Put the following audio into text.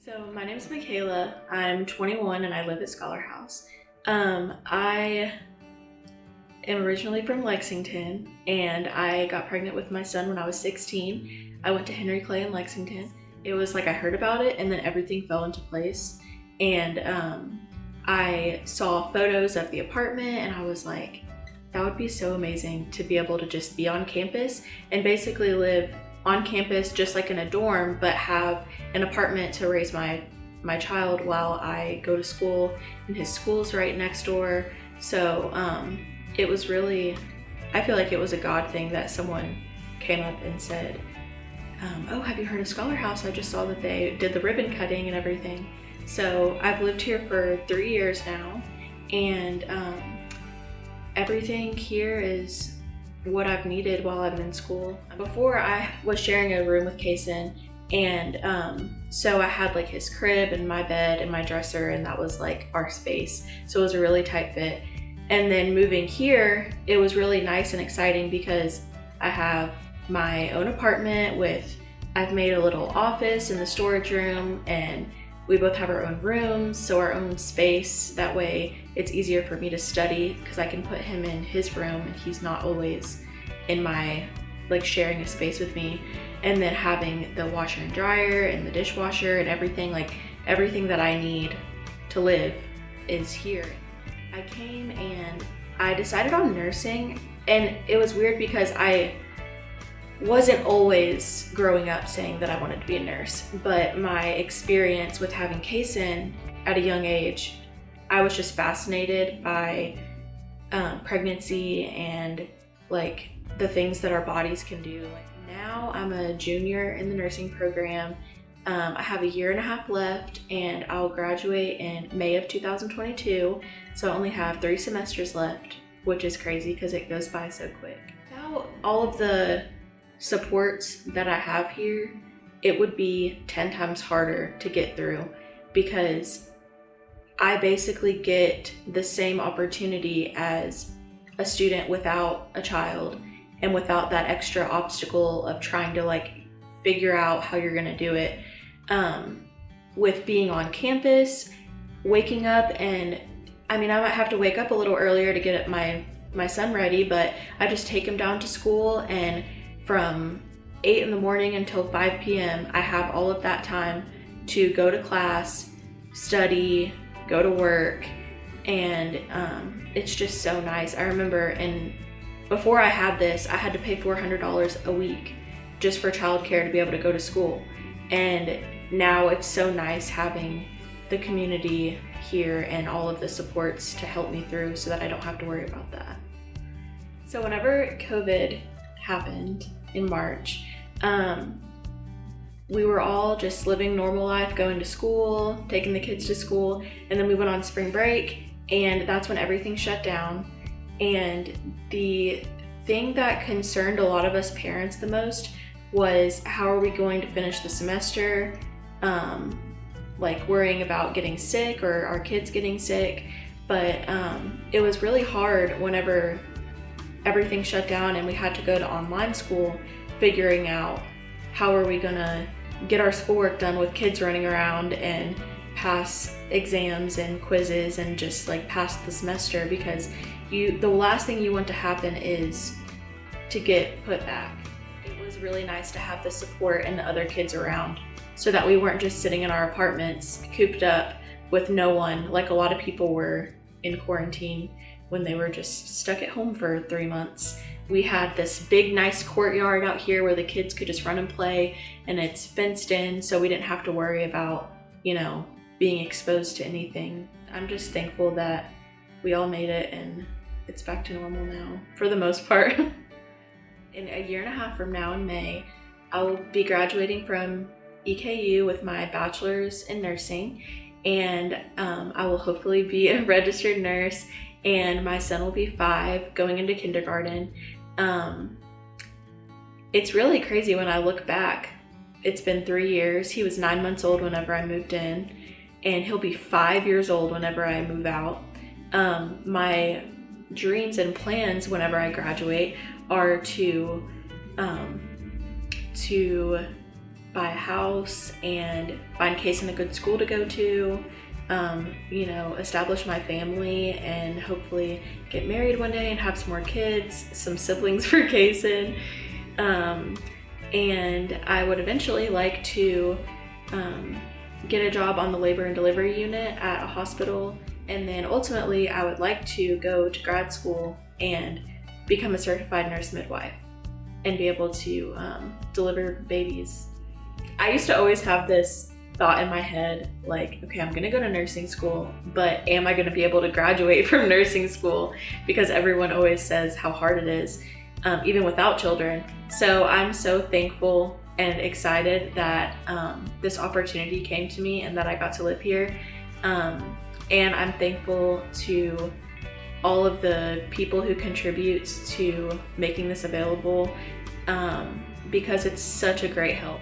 So my name is Makayla. I'm 21 and I live at Scholar House. I am originally from Lexington and I got pregnant with my son when I was 16. I went to Henry Clay in Lexington. It was like I heard about it and then everything fell into place. And I saw photos of the apartment and I was like, that would be so amazing to be able to just be on campus and basically live on campus just like in a dorm, but have an apartment to raise my child while I go to school, and his school's right next door. So it was really, I feel like it was a God thing that someone came up and said, oh, have you heard of Scholar House? I just saw that they did the ribbon cutting and everything. So I've lived here for 3 years now, and everything here is what I've needed while I've been in school. Before, I was sharing a room with Kason, and so I had like his crib and my bed and my dresser, and that was like our space. So it was a really tight fit. And then moving here, it was really nice and exciting because I have my own apartment I've made a little office in the storage room, and we both have our own rooms, so our own space. That way it's easier for me to study because I can put him in his room and he's not always in my, like, sharing a space with me. And then having the washer and dryer and the dishwasher and everything, like everything that I need to live is here. I came and I decided on nursing, and it was weird because I wasn't always growing up saying that I wanted to be a nurse, but my experience with having Kason at a young age, I was just fascinated by pregnancy and like the things that our bodies can do. Like, now I'm a junior in the nursing program. I have a year and a half left and I'll graduate in May of 2022. So I only have 3 semesters left, which is crazy because it goes by so quick. Without all of the supports that I have here, it would be 10 times harder to get through because I basically get the same opportunity as a student without a child and without that extra obstacle of trying to like figure out how you're gonna do it. With being on campus, waking up, and I mean, I might have to wake up a little earlier to get my son ready, but I just take him down to school, and from 8 in the morning until 5 p.m. I have all of that time to go to class, study, go to work, and it's just so nice. I remember before I had this, I had to pay $400 a week just for childcare to be able to go to school. And now it's so nice having the community here and all of the supports to help me through so that I don't have to worry about that. So whenever COVID happened in March, we were all just living normal life, going to school, taking the kids to school, and then we went on spring break, and that's when everything shut down. And the thing that concerned a lot of us parents the most was, how are we going to finish the semester? Like worrying about getting sick or our kids getting sick. But it was really hard whenever everything shut down and we had to go to online school, figuring out how are we gonna get our schoolwork done with kids running around and pass exams and quizzes and just like pass the semester, because the last thing you want to happen is to get put back. It was really nice to have the support and the other kids around so that we weren't just sitting in our apartments cooped up with no one, like a lot of people were in quarantine when they were just stuck at home for 3 months. We had this big, nice courtyard out here where the kids could just run and play, and it's fenced in, so we didn't have to worry about, being exposed to anything. I'm just thankful that we all made it and it's back to normal now, for the most part. In a year and a half from now in May, I'll be graduating from EKU with my bachelor's in nursing, and I will hopefully be a registered nurse, and my son will be 5 going into kindergarten. It's really crazy when I look back. It's been 3 years. He was 9 months old whenever I moved in, and he'll be 5 years old whenever I move out. My dreams and plans whenever I graduate are to buy a house and find Kaysen a good school to go to, establish my family and hopefully get married one day and have some more kids, some siblings for Kaysen. And I would eventually like to get a job on the labor and delivery unit at a hospital. And then ultimately I would like to go to grad school and become a certified nurse midwife and be able to deliver babies. I used to always have this thought in my head, like, okay, I'm gonna go to nursing school, but am I gonna be able to graduate from nursing school? Because everyone always says how hard it is, even without children. So I'm so thankful and excited that this opportunity came to me and that I got to live here. And I'm thankful to all of the people who contribute to making this available, because it's such a great help.